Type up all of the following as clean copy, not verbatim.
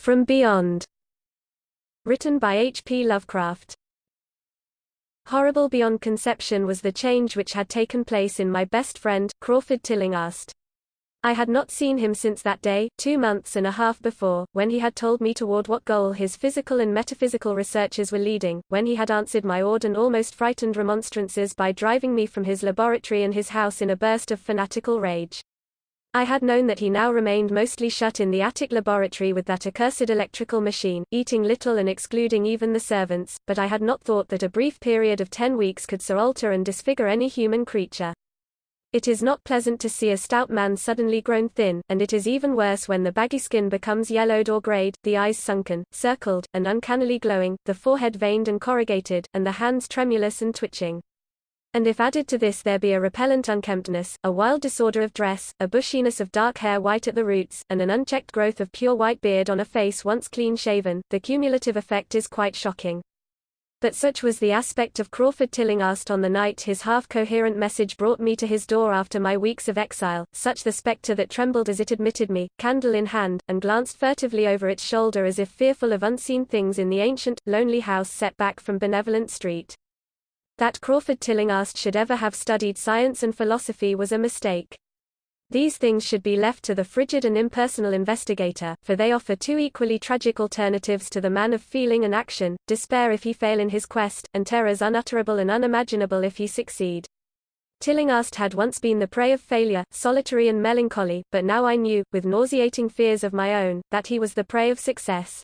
From Beyond. Written by H.P. Lovecraft. Horrible beyond conception was the change which had taken place in my best friend, Crawford Tillinghast. I had not seen him since that day, 2 months and a half before, when he had told me toward what goal his physical and metaphysical researches were leading, when he had answered my awed and almost frightened remonstrances by driving me from his laboratory and his house in a burst of fanatical rage. I had known that he now remained mostly shut in the attic laboratory with that accursed electrical machine, eating little and excluding even the servants, but I had not thought that a brief period of 10 weeks could so alter and disfigure any human creature. It is not pleasant to see a stout man suddenly grown thin, and it is even worse when the baggy skin becomes yellowed or grayed, the eyes sunken, circled, and uncannily glowing, the forehead veined and corrugated, and the hands tremulous and twitching. And if added to this there be a repellent unkemptness, a wild disorder of dress, a bushiness of dark hair white at the roots, and an unchecked growth of pure white beard on a face once clean-shaven, the cumulative effect is quite shocking. But such was the aspect of Crawford Tillinghast on the night his half-coherent message brought me to his door after my weeks of exile, such the spectre that trembled as it admitted me, candle in hand, and glanced furtively over its shoulder as if fearful of unseen things in the ancient, lonely house set back from Benevolent Street. That Crawford Tillinghast should ever have studied science and philosophy was a mistake. These things should be left to the frigid and impersonal investigator, for they offer two equally tragic alternatives to the man of feeling and action: despair if he fail in his quest, and terrors unutterable and unimaginable if he succeed. Tillinghast had once been the prey of failure, solitary and melancholy, but now I knew, with nauseating fears of my own, that he was the prey of success.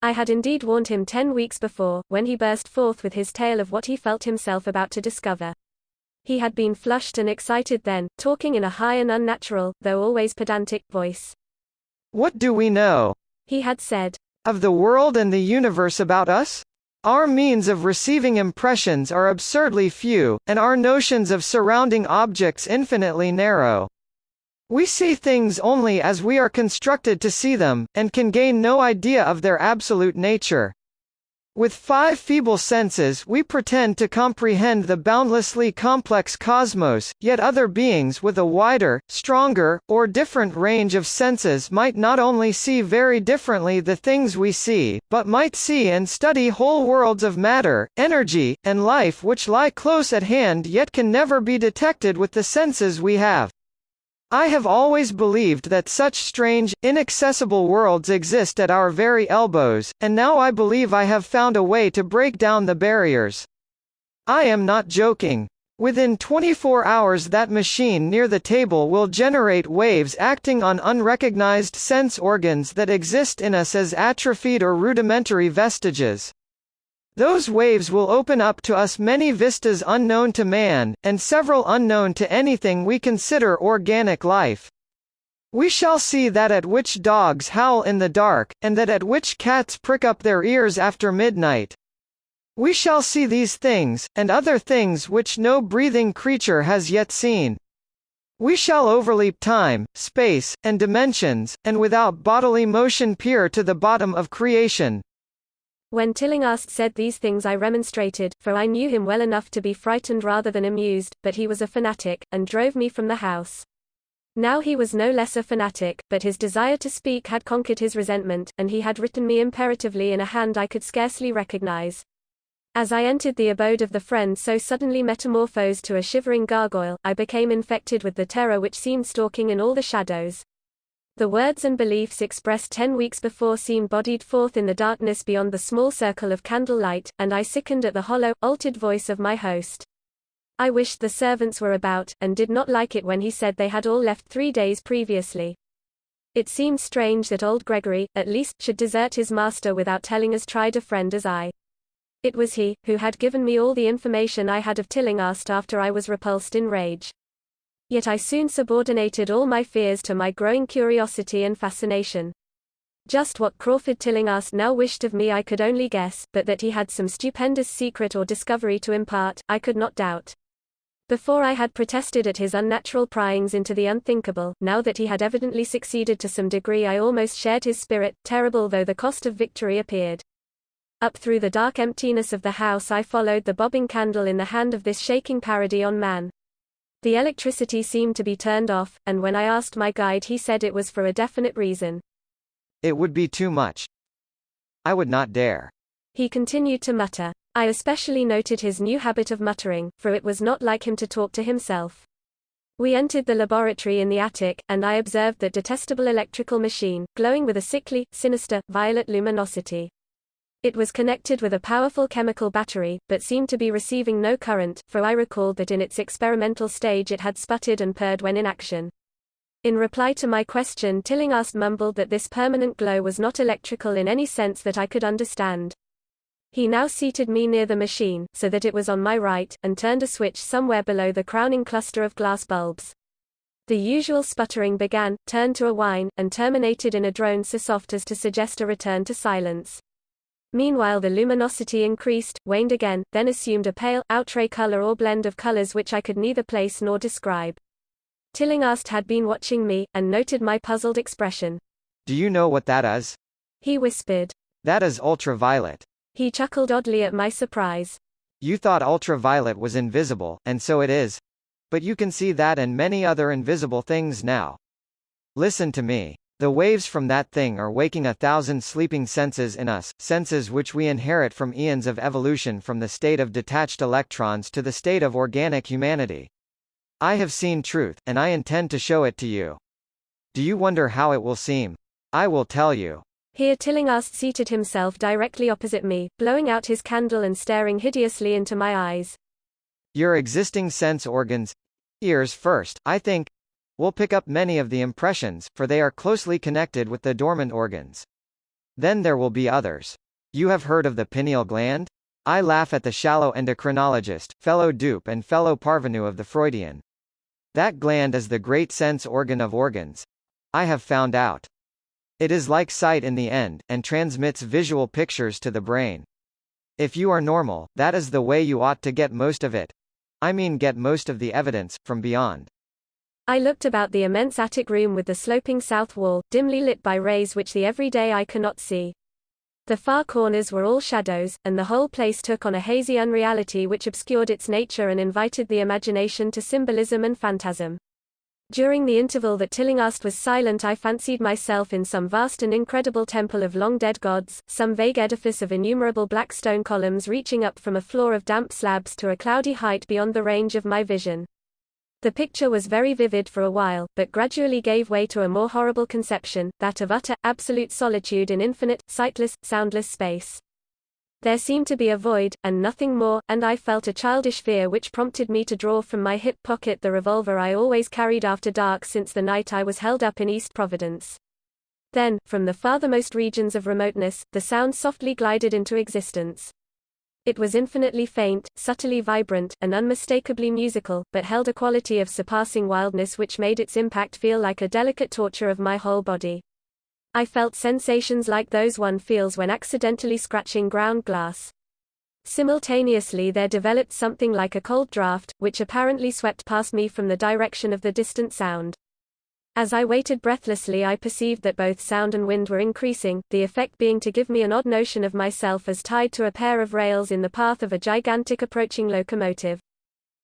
I had indeed warned him 10 weeks before, when he burst forth with his tale of what he felt himself about to discover. He had been flushed and excited then, talking in a high and unnatural, though always pedantic, voice. "What do we know," he had said, "of the world and the universe about us? Our means of receiving impressions are absurdly few, and our notions of surrounding objects infinitely narrow. We see things only as we are constructed to see them, and can gain no idea of their absolute nature. With 5 feeble senses we pretend to comprehend the boundlessly complex cosmos, yet other beings with a wider, stronger, or different range of senses might not only see very differently the things we see, but might see and study whole worlds of matter, energy, and life which lie close at hand yet can never be detected with the senses we have. I have always believed that such strange, inaccessible worlds exist at our very elbows, and now I believe I have found a way to break down the barriers. I am not joking. Within 24 hours that machine near the table will generate waves acting on unrecognized sense organs that exist in us as atrophied or rudimentary vestiges. Those waves will open up to us many vistas unknown to man, and several unknown to anything we consider organic life. We shall see that at which dogs howl in the dark, and that at which cats prick up their ears after midnight. We shall see these things, and other things which no breathing creature has yet seen. We shall overleap time, space, and dimensions, and without bodily motion peer to the bottom of creation." When Tillinghast said these things I remonstrated, for I knew him well enough to be frightened rather than amused, but he was a fanatic, and drove me from the house. Now he was no less a fanatic, but his desire to speak had conquered his resentment, and he had written me imperatively in a hand I could scarcely recognize. As I entered the abode of the friend so suddenly metamorphosed to a shivering gargoyle, I became infected with the terror which seemed stalking in all the shadows. The words and beliefs expressed 10 weeks before seemed bodied forth in the darkness beyond the small circle of candle light, and I sickened at the hollow, altered voice of my host. I wished the servants were about, and did not like it when he said they had all left 3 days previously. It seemed strange that old Gregory, at least, should desert his master without telling as tried a friend as I. It was he, who had given me all the information I had of Tillinghast after I was repulsed in rage. Yet I soon subordinated all my fears to my growing curiosity and fascination. Just what Crawford Tillinghast now wished of me I could only guess, but that he had some stupendous secret or discovery to impart, I could not doubt. Before I had protested at his unnatural pryings into the unthinkable, now that he had evidently succeeded to some degree I almost shared his spirit, terrible though the cost of victory appeared. Up through the dark emptiness of the house I followed the bobbing candle in the hand of this shaking parody on man. The electricity seemed to be turned off, and when I asked my guide he said it was for a definite reason. It would be too much. I would not dare. He continued to mutter. I especially noted his new habit of muttering, for it was not like him to talk to himself. We entered the laboratory in the attic, and I observed that detestable electrical machine, glowing with a sickly, sinister, violet luminosity. It was connected with a powerful chemical battery, but seemed to be receiving no current, for I recalled that in its experimental stage it had sputtered and purred when in action. In reply to my question, Tillinghast mumbled that this permanent glow was not electrical in any sense that I could understand. He now seated me near the machine, so that it was on my right, and turned a switch somewhere below the crowning cluster of glass bulbs. The usual sputtering began, turned to a whine, and terminated in a drone so soft as to suggest a return to silence. Meanwhile the luminosity increased, waned again, then assumed a pale, outre color or blend of colors which I could neither place nor describe. Tillinghast had been watching me, and noted my puzzled expression. Do you know what that is? He whispered. That is ultraviolet. He chuckled oddly at my surprise. You thought ultraviolet was invisible, and so it is. But you can see that and many other invisible things now. Listen to me. The waves from that thing are waking 1,000 sleeping senses in us, senses which we inherit from eons of evolution from the state of detached electrons to the state of organic humanity. I have seen truth, and I intend to show it to you. Do you wonder how it will seem? I will tell you. Here Tillinghast seated himself directly opposite me, blowing out his candle and staring hideously into my eyes. Your existing sense organs, ears first, I think, will pick up many of the impressions, for they are closely connected with the dormant organs. Then there will be others. You have heard of the pineal gland? I laugh at the shallow endocrinologist, fellow dupe and fellow parvenu of the Freudian. That gland is the great sense organ of organs. I have found out. It is like sight in the end, and transmits visual pictures to the brain. If you are normal, that is the way you ought to get most of it. I mean get most of the evidence, from beyond. I looked about the immense attic room with the sloping south wall, dimly lit by rays which the everyday eye cannot see. The far corners were all shadows, and the whole place took on a hazy unreality which obscured its nature and invited the imagination to symbolism and phantasm. During the interval that Tillinghast was silent, I fancied myself in some vast and incredible temple of long-dead gods, some vague edifice of innumerable black stone columns reaching up from a floor of damp slabs to a cloudy height beyond the range of my vision. The picture was very vivid for a while, but gradually gave way to a more horrible conception, that of utter, absolute solitude in infinite, sightless, soundless space. There seemed to be a void, and nothing more, and I felt a childish fear which prompted me to draw from my hip pocket the revolver I always carried after dark since the night I was held up in East Providence. Then, from the farthermost regions of remoteness, the sound softly glided into existence. It was infinitely faint, subtly vibrant, and unmistakably musical, but held a quality of surpassing wildness which made its impact feel like a delicate torture of my whole body. I felt sensations like those one feels when accidentally scratching ground glass. Simultaneously there developed something like a cold draft, which apparently swept past me from the direction of the distant sound. As I waited breathlessly, I perceived that both sound and wind were increasing, the effect being to give me an odd notion of myself as tied to a pair of rails in the path of a gigantic approaching locomotive.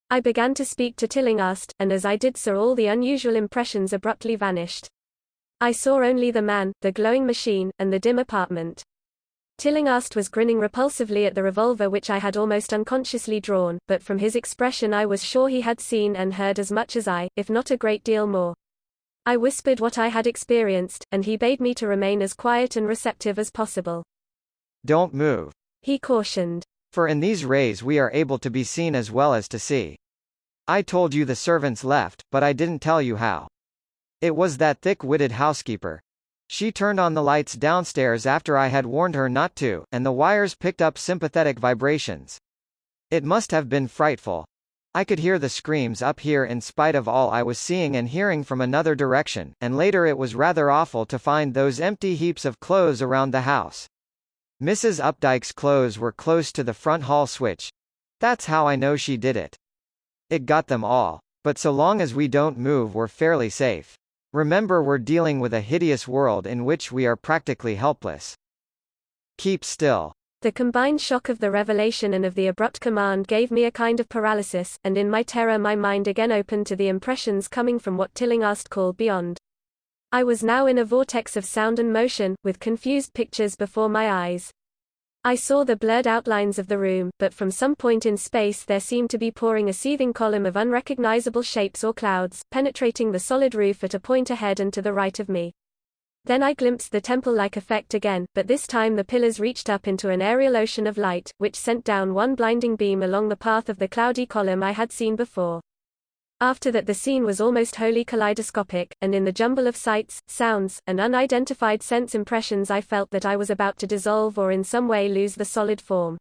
I began to speak to Tillinghast, and as I did so all the unusual impressions abruptly vanished. I saw only the man, the glowing machine, and the dim apartment. Tillinghast was grinning repulsively at the revolver which I had almost unconsciously drawn, but from his expression I was sure he had seen and heard as much as I, if not a great deal more. I whispered what I had experienced, and he bade me to remain as quiet and receptive as possible. Don't move, he cautioned. For in these rays we are able to be seen as well as to see. I told you the servants left, but I didn't tell you how. It was that thick-witted housekeeper. She turned on the lights downstairs after I had warned her not to, and the wires picked up sympathetic vibrations. It must have been frightful. I could hear the screams up here in spite of all I was seeing and hearing from another direction, and later it was rather awful to find those empty heaps of clothes around the house. Mrs. Updike's clothes were close to the front hall switch. That's how I know she did it. It got them all. But so long as we don't move we're fairly safe. Remember, we're dealing with a hideous world in which we are practically helpless. Keep still. The combined shock of the revelation and of the abrupt command gave me a kind of paralysis, and in my terror my mind again opened to the impressions coming from what Tillinghast called beyond. I was now in a vortex of sound and motion, with confused pictures before my eyes. I saw the blurred outlines of the room, but from some point in space there seemed to be pouring a seething column of unrecognizable shapes or clouds, penetrating the solid roof at a point ahead and to the right of me. Then I glimpsed the temple-like effect again, but this time the pillars reached up into an aerial ocean of light, which sent down one blinding beam along the path of the cloudy column I had seen before. After that the scene was almost wholly kaleidoscopic, and in the jumble of sights, sounds, and unidentified sense impressions I felt that I was about to dissolve or in some way lose the solid form.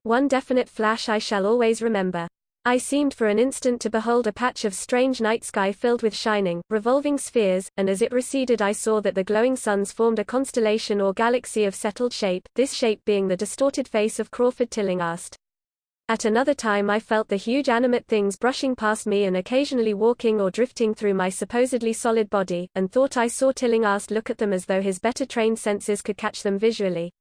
One definite flash I shall always remember. I seemed for an instant to behold a patch of strange night sky filled with shining, revolving spheres, and as it receded I saw that the glowing suns formed a constellation or galaxy of settled shape, this shape being the distorted face of Crawford Tillinghast. At another time I felt the huge animate things brushing past me and occasionally walking or drifting through my supposedly solid body, and thought I saw Tillinghast look at them as though his better trained senses could catch them visually.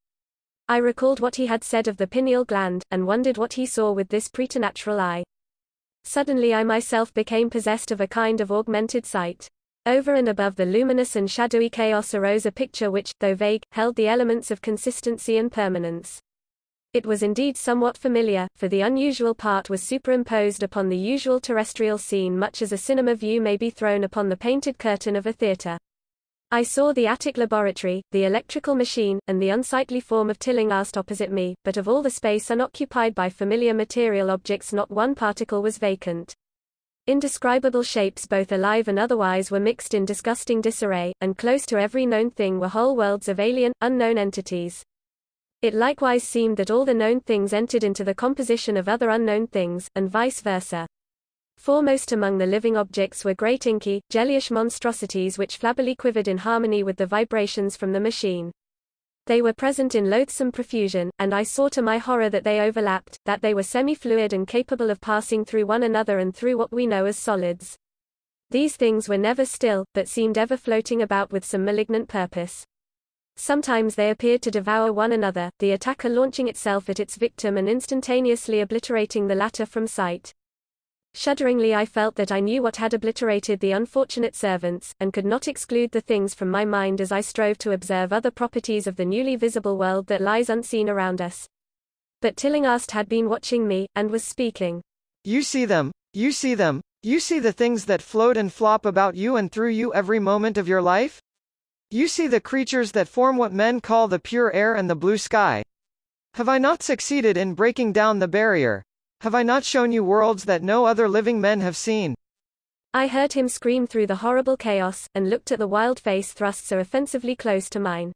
I recalled what he had said of the pineal gland, and wondered what he saw with this preternatural eye. Suddenly I myself became possessed of a kind of augmented sight. Over and above the luminous and shadowy chaos arose a picture which, though vague, held the elements of consistency and permanence. It was indeed somewhat familiar, for the unusual part was superimposed upon the usual terrestrial scene much as a cinema view may be thrown upon the painted curtain of a theatre. I saw the attic laboratory, the electrical machine, and the unsightly form of Tillinghast opposite me, but of all the space unoccupied by familiar material objects not one particle was vacant. Indescribable shapes both alive and otherwise were mixed in disgusting disarray, and close to every known thing were whole worlds of alien, unknown entities. It likewise seemed that all the known things entered into the composition of other unknown things, and vice versa. Foremost among the living objects were great inky, jellyish monstrosities which flabbily quivered in harmony with the vibrations from the machine. They were present in loathsome profusion, and I saw to my horror that they overlapped, that they were semi-fluid and capable of passing through one another and through what we know as solids. These things were never still, but seemed ever floating about with some malignant purpose. Sometimes they appeared to devour one another, the attacker launching itself at its victim and instantaneously obliterating the latter from sight. Shudderingly I felt that I knew what had obliterated the unfortunate servants, and could not exclude the things from my mind as I strove to observe other properties of the newly visible world that lies unseen around us. But Tillinghast had been watching me, and was speaking. You see them, you see them, you see the things that float and flop about you and through you every moment of your life? You see the creatures that form what men call the pure air and the blue sky. Have I not succeeded in breaking down the barrier? Have I not shown you worlds that no other living men have seen? I heard him scream through the horrible chaos, and looked at the wild face thrust so offensively close to mine.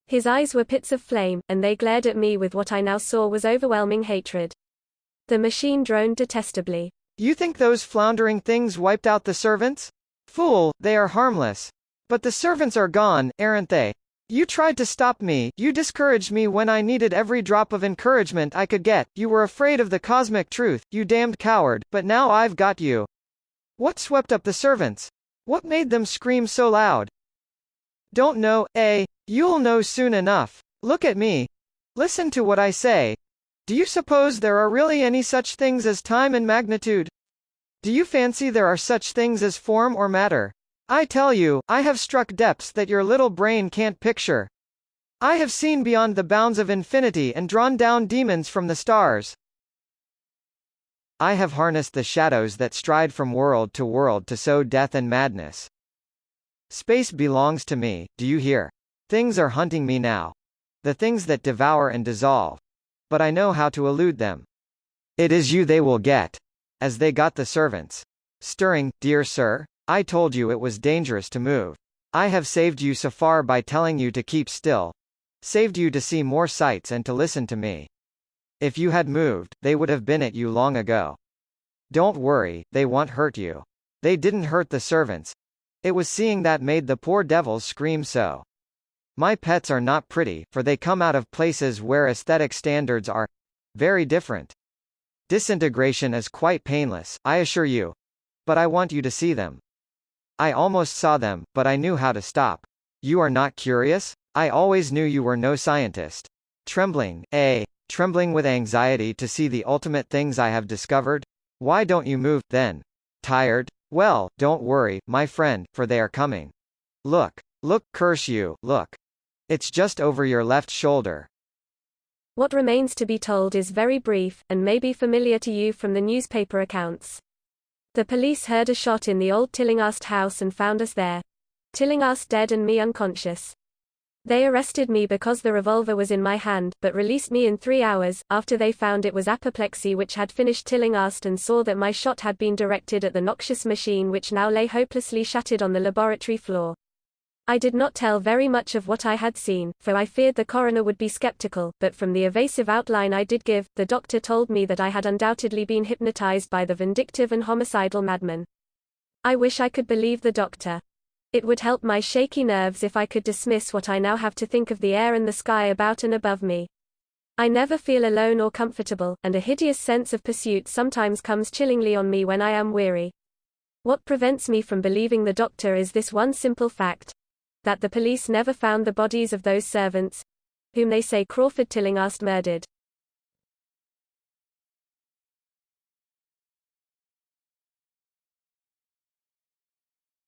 His eyes were pits of flame, and they glared at me with what I now saw was overwhelming hatred. The machine droned detestably. You think those floundering things wiped out the servants? Fool, they are harmless. But the servants are gone, aren't they? You tried to stop me, you discouraged me when I needed every drop of encouragement I could get, you were afraid of the cosmic truth, you damned coward, but now I've got you. What swept up the servants? What made them scream so loud? Don't know, eh? You'll know soon enough. Look at me. Listen to what I say. Do you suppose there are really any such things as time and magnitude? Do you fancy there are such things as form or matter? I tell you, I have struck depths that your little brain can't picture. I have seen beyond the bounds of infinity and drawn down demons from the stars. I have harnessed the shadows that stride from world to sow death and madness. Space belongs to me, do you hear? Things are hunting me now. The things that devour and dissolve. But I know how to elude them. It is you they will get. As they got the servants. Stirring, dear sir? I told you it was dangerous to move. I have saved you so far by telling you to keep still. Saved you to see more sights and to listen to me. If you had moved, they would have been at you long ago. Don't worry, they won't hurt you. They didn't hurt the servants. It was seeing that made the poor devils scream so. My pets are not pretty, for they come out of places where aesthetic standards are very different. Disintegration is quite painless, I assure you. But I want you to see them. I almost saw them, but I knew how to stop. You are not curious? I always knew you were no scientist. Trembling, eh? Trembling with anxiety to see the ultimate things I have discovered? Why don't you move, then? Tired? Well, don't worry, my friend, for they are coming. Look. Look, curse you, look. It's just over your left shoulder. What remains to be told is very brief, and may be familiar to you from the newspaper accounts. The police heard a shot in the old Tillinghast house and found us there. Tillinghast dead and me unconscious. They arrested me because the revolver was in my hand, but released me in 3 hours, after they found it was apoplexy which had finished Tillinghast and saw that my shot had been directed at the noxious machine which now lay hopelessly shattered on the laboratory floor. I did not tell very much of what I had seen, for I feared the coroner would be skeptical, but from the evasive outline I did give, the doctor told me that I had undoubtedly been hypnotized by the vindictive and homicidal madman. I wish I could believe the doctor. It would help my shaky nerves if I could dismiss what I now have to think of the air and the sky about and above me. I never feel alone or comfortable, and a hideous sense of pursuit sometimes comes chillingly on me when I am weary. What prevents me from believing the doctor is this one simple fact: that the police never found the bodies of those servants, whom they say Crawford Tillinghast murdered.